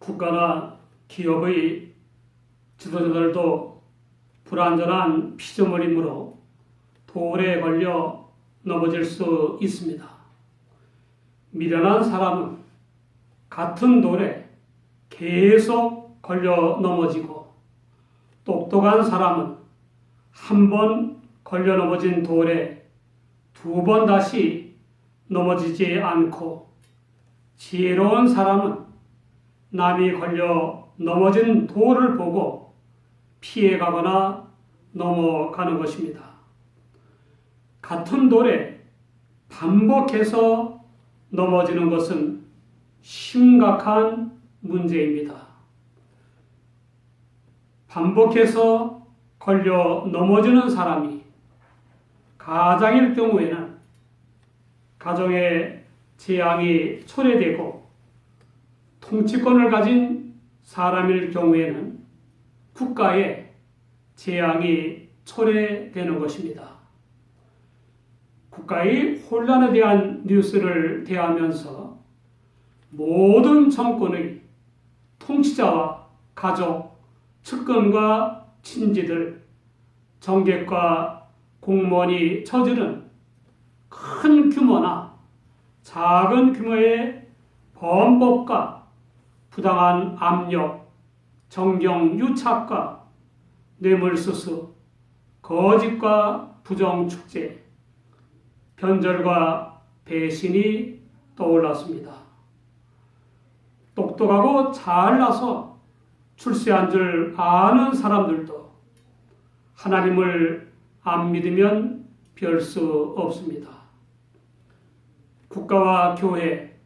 국가나 기업의 지도자들도 불완전한 피조물이므로 돌에 걸려 넘어질 수 있습니다. 미련한 사람은 같은 돌에 계속 걸려 넘어지고, 똑똑한 사람은 한 번 걸려 넘어진 돌에 두 번 다시 넘어지지 않고, 지혜로운 사람은 남이 걸려 넘어진 돌을 보고 피해가거나 넘어가는 것입니다. 같은 돌에 반복해서 넘어지는 것은 심각한 문제입니다. 반복해서 걸려 넘어지는 사람이 가장일 경우에는 가정의 재앙이 초래되고, 통치권을 가진 사람일 경우에는 국가의 재앙이 초래되는 것입니다. 국가의 혼란에 대한 뉴스를 대하면서 모든 정권의 통치자와 가족, 측근과 친지들, 정객과 공무원이 저지른 큰 규모나 작은 규모의 범법과 부당한 압력, 정경 유착과 뇌물수수, 거짓과 부정축제, 변절과 배신이 떠올랐습니다. 똑똑하고 잘나서 출세한 줄 아는 사람들도 하나님을 안 믿으면 별 수 없습니다. 국가와 교회,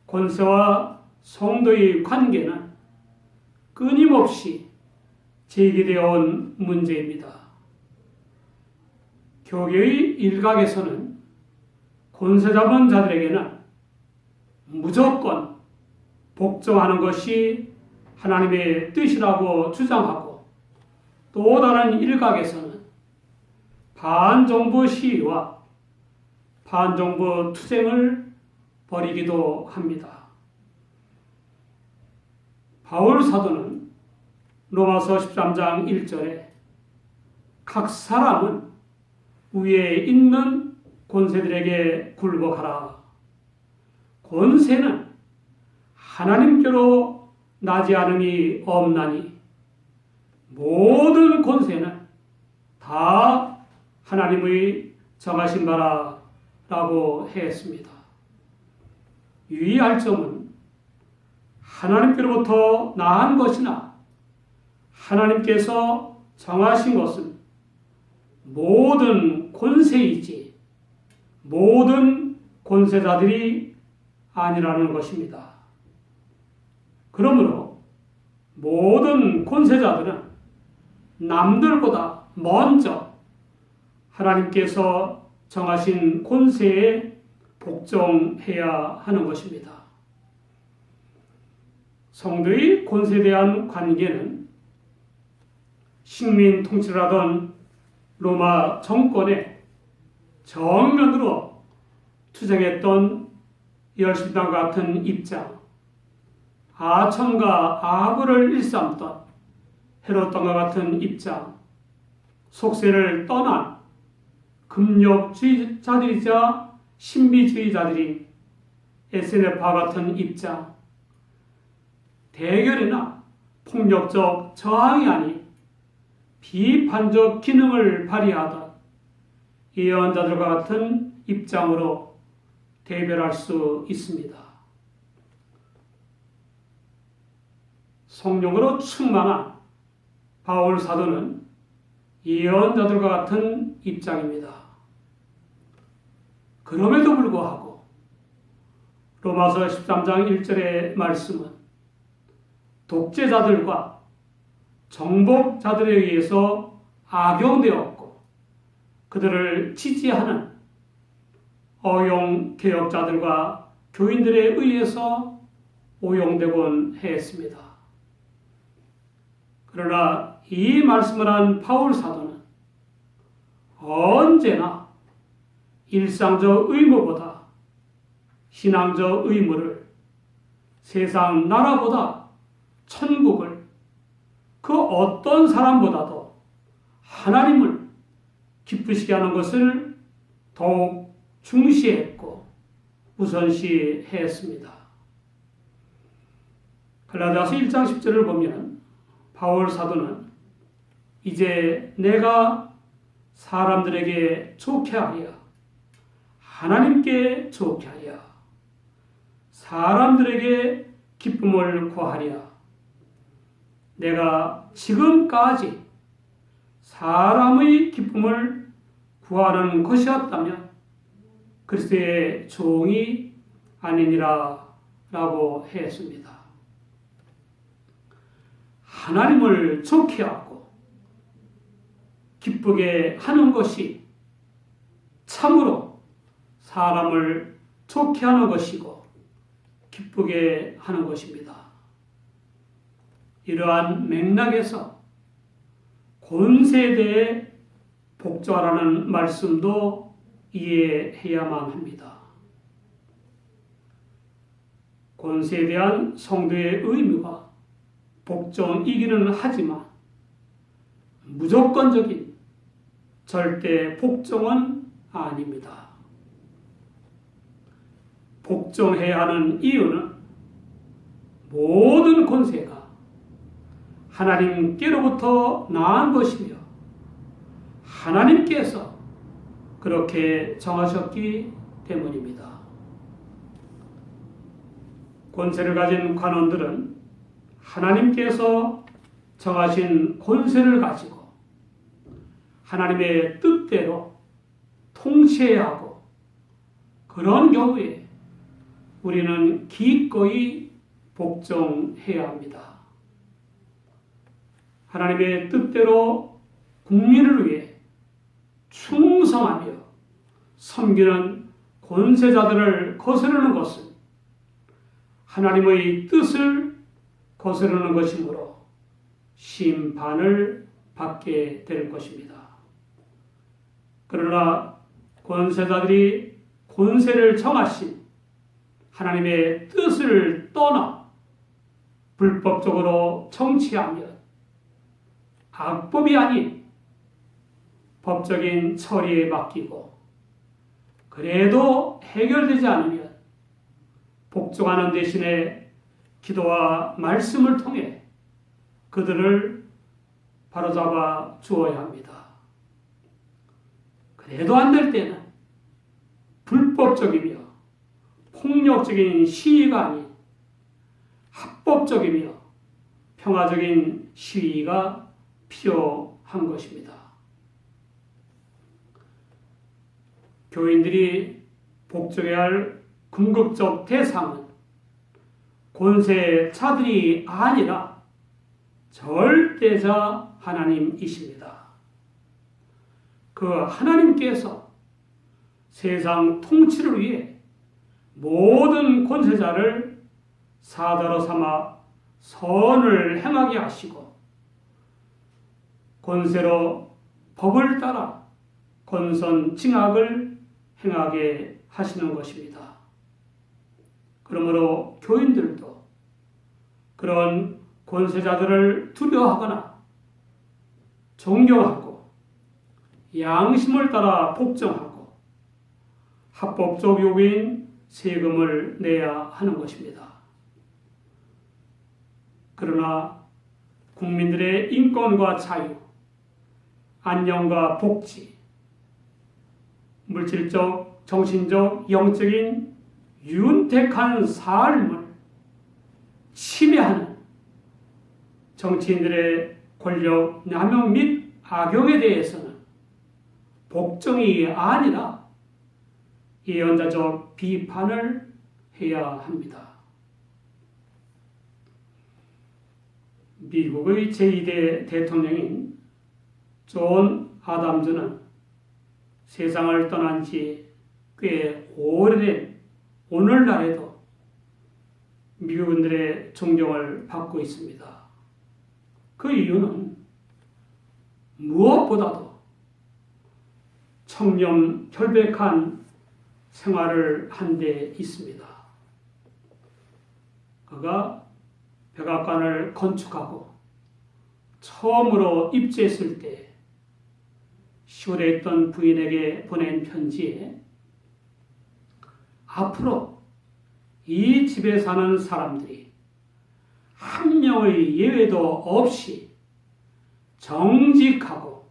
권세와 성도의 관계는 끊임없이 제기되어 온 문제입니다. 교계의 일각에서는 권세 잡은 자들에게는 무조건 복종하는 것이 하나님의 뜻이라고 주장하고, 또 다른 일각에서는 반정부 시위와 반정부 투쟁을 벌이기도 합니다. 바울 사도는 로마서 13장 1절에 각 사람은 위에 있는 권세들에게 굴복하라. 권세는 하나님께로 나지 않음이 없나니 모든 권세는 다 하나님의 정하신 바라 라고 했습니다. 유의할 점은 하나님께로부터 나은 것이나 하나님께서 정하신 것은 모든 권세이지 모든 권세자들이 아니라는 것입니다. 그러므로 모든 권세자들은 남들보다 먼저 하나님께서 정하신 권세에 복종해야 하는 것입니다. 성도의 권세에 대한 관계는 식민 통치를 하던 로마 정권에 정면으로 투쟁했던 열심당과 같은 입장, 아첨과 아부를 일삼던 헤롯당과 같은 입장, 속세를 떠난 금욕주의자들이자 신비주의자들인 SNF와 같은 입장, 대결이나 폭력적 저항이 아닌 비판적 기능을 발휘하던 예언자들과 같은 입장으로 대별할 수 있습니다. 성령으로 충만한 바울 사도는 예언자들과 같은 입장입니다. 그럼에도 불구하고 로마서 13장 1절의 말씀은 독재자들과 정복자들에 의해서 악용되었고, 그들을 지지하는 어용개혁자들과 교인들에 의해서 오용되곤 했습니다. 그러나 이 말씀을 한 바울 사도는 언제나 일상적 의무보다 신앙적 의무를 세상 나라보다 천국을 그 어떤 사람보다도 하나님을 기쁘시게 하는 것을 더욱 중시했고 우선시했습니다. 갈라디아서 1장 10절을 보면 바울 사도는 이제 내가 사람들에게 좋게 하랴 하나님께 좋게 하랴 사람들에게 기쁨을 구하랴 내가 지금까지 사람의 기쁨을 구하는 것이었다면 그리스도의 종이 아니니라 라고 했습니다. 하나님을 좋게 하고 기쁘게 하는 것이 참으로 사람을 좋게 하는 것이고 기쁘게 하는 것입니다. 이러한 맥락에서 권세대에 복종하라는 말씀도 이해해야만 합니다. 권세에 대한 성도의 의무가 복종이기는 하지만 무조건적인 절대 복종은 아닙니다. 복종해야 하는 이유는 모든 권세가 하나님께로부터 나은 것이며 하나님께서 그렇게 정하셨기 때문입니다. 권세를 가진 관원들은 하나님께서 정하신 권세를 가지고 하나님의 뜻대로 통치해야 하고 그런 경우에 우리는 기꺼이 복종해야 합니다. 하나님의 뜻대로 국민을 위해 충성하며 섬기는 권세자들을 거스르는 것은 하나님의 뜻을 거스르는 것이므로 심판을 받게 될 것입니다. 그러나 권세자들이 권세를 정하신 하나님의 뜻을 떠나 불법적으로 정치하면 악법이 아닌 법적인 처리에 맡기고 그래도 해결되지 않으면 복종하는 대신에 기도와 말씀을 통해 그들을 바로잡아 주어야 합니다. 그래도 안 될 때는 불법적이며 폭력적인 시위가 아닌 합법적이며 평화적인 시위가 필요한 것입니다. 교인들이 복종해야 할 궁극적 대상은 권세자들이 아니라 절대자 하나님이십니다. 그 하나님께서 세상 통치를 위해 모든 권세자를 사자로 삼아 선을 행하게 하시고 권세로 법을 따라 권선징악을 행하게 하시는 것입니다. 그러므로 교인들도 그런 권세자들을 두려워하거나 존경하고 양심을 따라 복종하고 합법적 요구인 세금을 내야 하는 것입니다. 그러나 국민들의 인권과 자유, 안녕과 복지, 물질적, 정신적, 영적인 윤택한 삶을 침해하는 정치인들의 권력 남용 및 악용에 대해서는 복종이 아니라 예언자적 비판을 해야 합니다. 미국의 제2대 대통령인 존 아담즈는 세상을 떠난 지 꽤 오래된 오늘날에도 미국인들의 존경을 받고 있습니다. 그 이유는 무엇보다도 청렴 결백한 생활을 한 데 있습니다. 그가 백악관을 건축하고 처음으로 입주했을 때 시골에 있던 부인에게 보낸 편지에 앞으로 이 집에 사는 사람들이 한 명의 예외도 없이 정직하고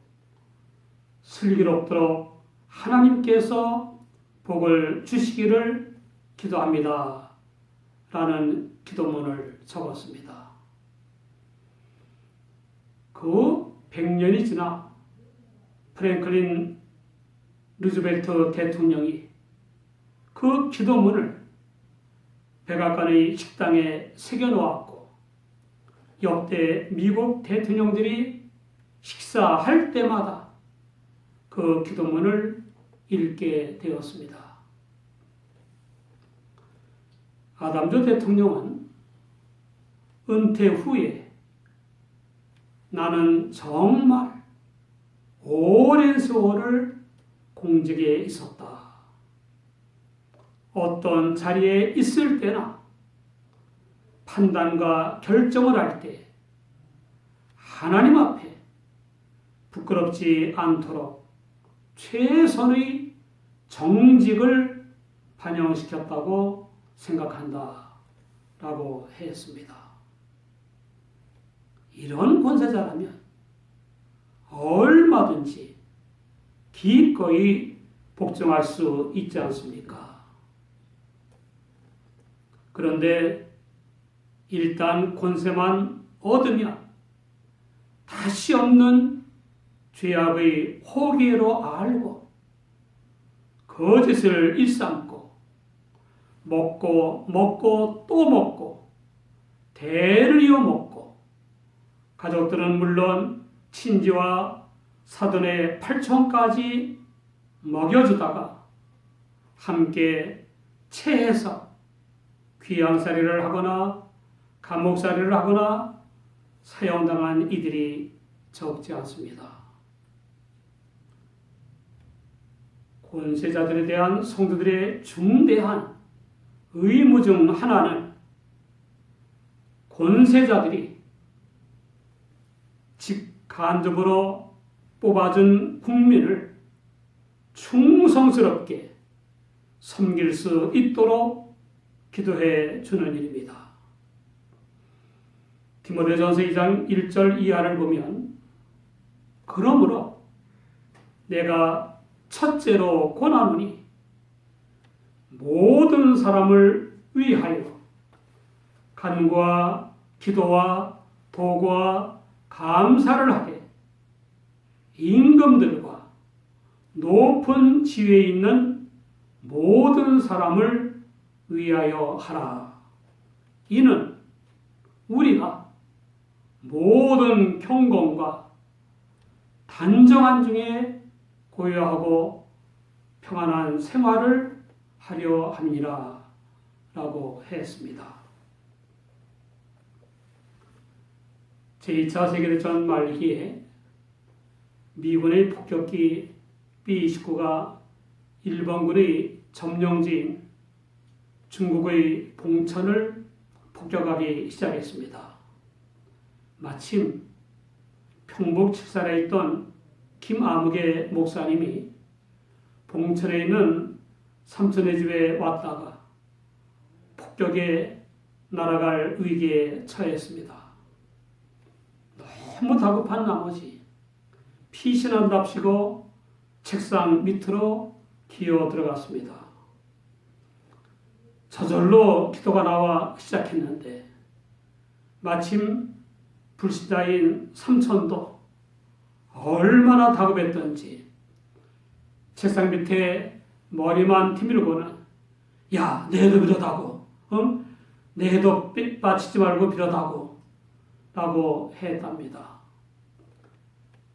슬기롭도록 하나님께서 복을 주시기를 기도합니다. 라는 기도문을 적었습니다. 그 100년이 지나 프랭클린 루즈벨트 대통령이 그 기도문을 백악관의 식당에 새겨놓았고 역대 미국 대통령들이 식사할 때마다 그 기도문을 읽게 되었습니다. 아담조 대통령은 은퇴 후에 나는 정말 오랜 세월을 공직에 있었다. 어떤 자리에 있을 때나 판단과 결정을 할 때 하나님 앞에 부끄럽지 않도록 최선의 정직을 반영시켰다고 생각한다. 라고 했습니다. 이런 권세자라면 얼마든지 기꺼이 복종할 수 있지 않습니까? 그런데 일단 권세만 얻으면 다시 없는 죄악의 호기로 알고 거짓을 일삼고 먹고 또 먹고 대를 이어 먹고 가족들은 물론 친지와 사돈의 팔촌까지 먹여주다가 함께 체해서 귀양살이를 하거나 감옥살이를 하거나 사형당한 이들이 적지 않습니다. 권세자들에 대한 성도들의 중대한 의무 중 하나는 권세자들이 직간접으로 뽑아준 국민을 충성스럽게 섬길 수 있도록 기도해 주는 일입니다. 디모데전서 2장 1절 이하를 보면 그러므로 내가 첫째로 권하노니 모든 사람을 위하여 간구와 기도와 도구와 감사를 하되 임금들과 높은 지위에 있는 모든 사람을 위하여 하라. 이는 우리가 모든 경건과 단정한 중에 고요하고 평안한 생활을 하려 함이라 라고 했습니다. 제2차 세계대전 말기에 미군의 폭격기 B-29가 일본군의 점령지인 중국의 봉천을 폭격하기 시작했습니다. 마침 평북 칠산에 있던 김아무개 목사님이 봉천에 있는 삼촌의 집에 왔다가 폭격에 날아갈 위기에 처했습니다. 너무 다급한 나머지 피신한답시고 책상 밑으로 기어 들어갔습니다. 저절로 기도가 나와 시작했는데 마침 불신자인 삼촌도 얼마나 다급했던지 책상 밑에 머리만 티밀고는 야, 내도 비로다고 내도 빠치지 말고 비로다고 라고 했답니다.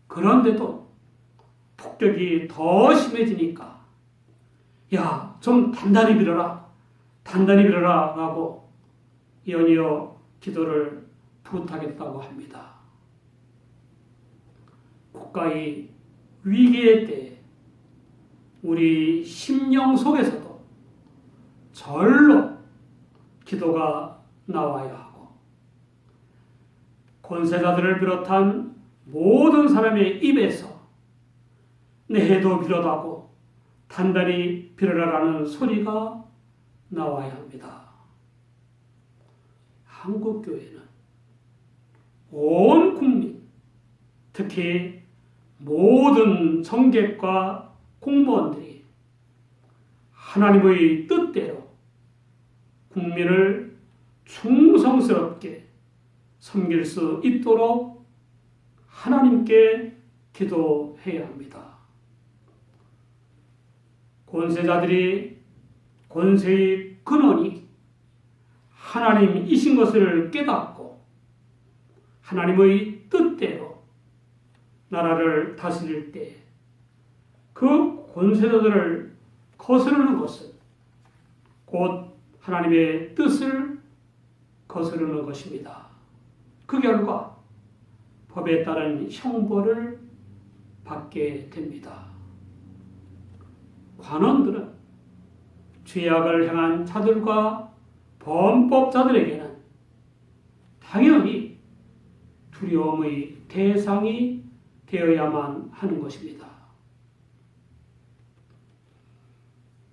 그런데도 폭격이 더 심해지니까 야, 좀 단단히 빌어라 라고 연이어 기도를 부탁했다고 합니다. 국가의 위기의 때에 우리 심령 속에서도 절로 기도가 나와야 하고 권세자들을 비롯한 모든 사람의 입에서 내도 비롯하고 단단히 빌어라라는 소리가 나와야 합니다. 한국교회는 온 국민, 특히 모든 정객과 공무원들이 하나님의 뜻대로 국민을 충성스럽게 섬길 수 있도록 하나님께 기도해야 합니다. 권세자들이 권세의 근원이 하나님이신 것을 깨닫고 하나님의 뜻대로 나라를 다스릴 때 그 권세자들을 거스르는 것은 곧 하나님의 뜻을 거스르는 것입니다. 그 결과 법에 따른 형벌을 받게 됩니다. 관원들은 죄악을 행한 자들과 범법자들에게는 당연히 두려움의 대상이 되어야만 하는 것입니다.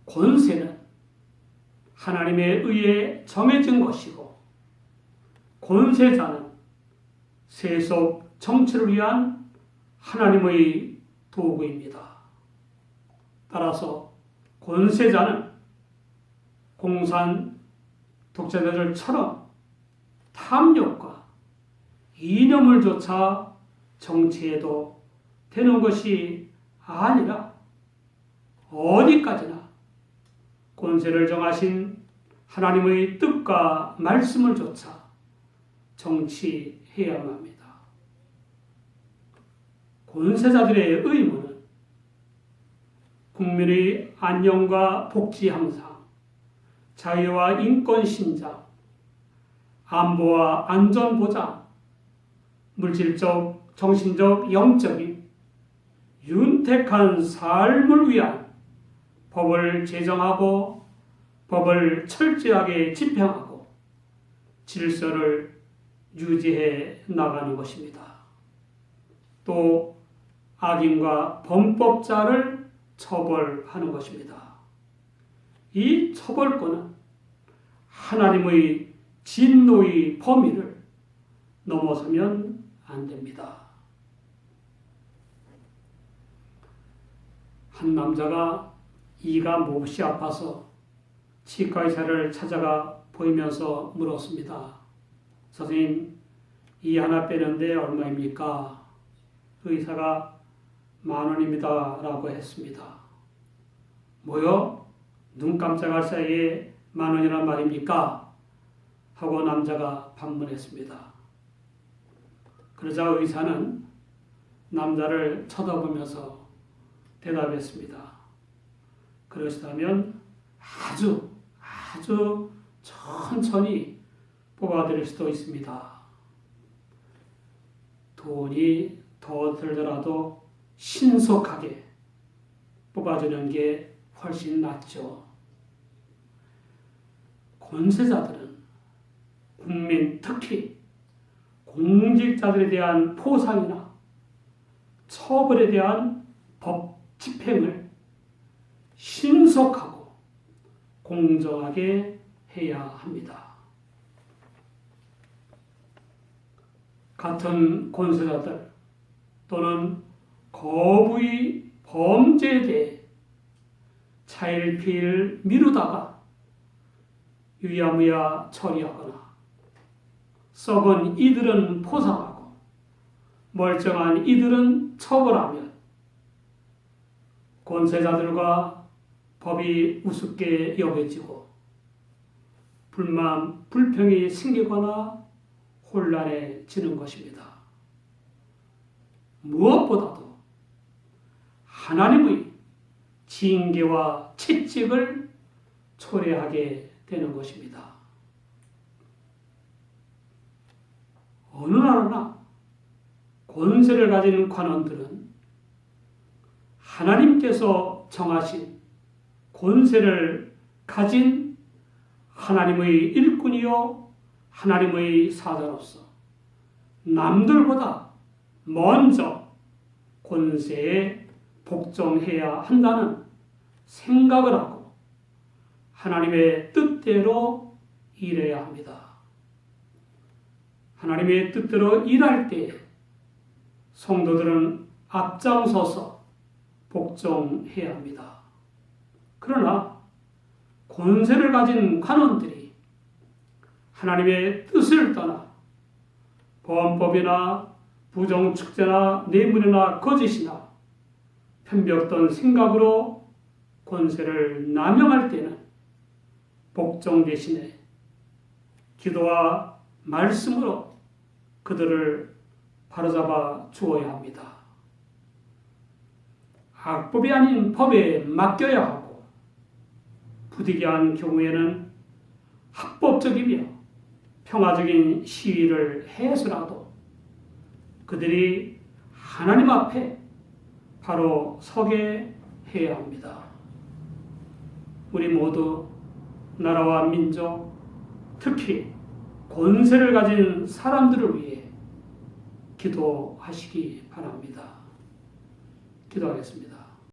권세는 하나님에 의해 정해진 것이고 권세자는 세속 정치를 위한 하나님의 도구입니다. 따라서 권세자는 공산 독재자들처럼 탐욕과 이념을 조차 정치해도 되는 것이 아니라 어디까지나 권세를 정하신 하나님의 뜻과 말씀을 조차 정치해야만 합니다. 권세자들의 의무는 국민의 안녕과 복지 향상, 자유와 인권 신장, 안보와 안전 보장, 물질적, 정신적, 영적인 윤택한 삶을 위한 법을 제정하고 법을 철저하게 집행하고 질서를 유지해 나가는 것입니다. 또 악인과 범법자를 처벌하는 것입니다. 이 처벌권은 하나님의 진노의 범위를 넘어서면 안 됩니다. 한 남자가 이가 몹시 아파서 치과 의사를 찾아가 보이면서 물었습니다. 선생님, 이 하나 빼는데 얼마입니까? 의사가 10,000원입니다. 라고 했습니다. 뭐요? 눈 깜짝할 사이에 10,000원이란 말입니까? 하고 남자가 반문했습니다. 그러자 의사는 남자를 쳐다보면서 대답했습니다. 그러시다면 아주 천천히 뽑아드릴 수도 있습니다. 돈이 더 들더라도 신속하게 뽑아주는 게 훨씬 낫죠. 권세자들은 국민, 특히 공직자들에 대한 포상이나 처벌에 대한 법 집행을 신속하고 공정하게 해야 합니다. 같은 권세자들 또는 거부의 범죄에 대해 차일피일 미루다가 유야무야 처리하거나 썩은 이들은 포상하고 멀쩡한 이들은 처벌하면 권세자들과 법이 우습게 여겨지고 불만, 불평이 생기거나 혼란해지는 것입니다. 무엇보다도 하나님의 징계와 채찍을 초래하게 되는 것입니다. 어느 나라나 권세를 가진 관원들은 하나님께서 정하신 권세를 가진 하나님의 일꾼이요 하나님의 사자로서 남들보다 먼저 권세에 복종해야 한다는 생각을 하고 하나님의 뜻대로 일해야 합니다. 하나님의 뜻대로 일할 때 성도들은 앞장서서 복종해야 합니다. 그러나 권세를 가진 관원들이 하나님의 뜻을 떠나 범법이나 부정축제나 뇌물이나 거짓이나 편벽던 생각으로 권세를 남용할 때는 복종 대신에 기도와 말씀으로 그들을 바로잡아 주어야 합니다. 악법이 아닌 법에 맡겨야 하고 부득이한 경우에는 합법적이며 평화적인 시위를 해서라도 그들이 하나님 앞에 바로 서게 해야 합니다. 우리 모두 나라와 민족, 특히 권세를 가진 사람들을 위해 기도하시기 바랍니다. 기도하겠습니다.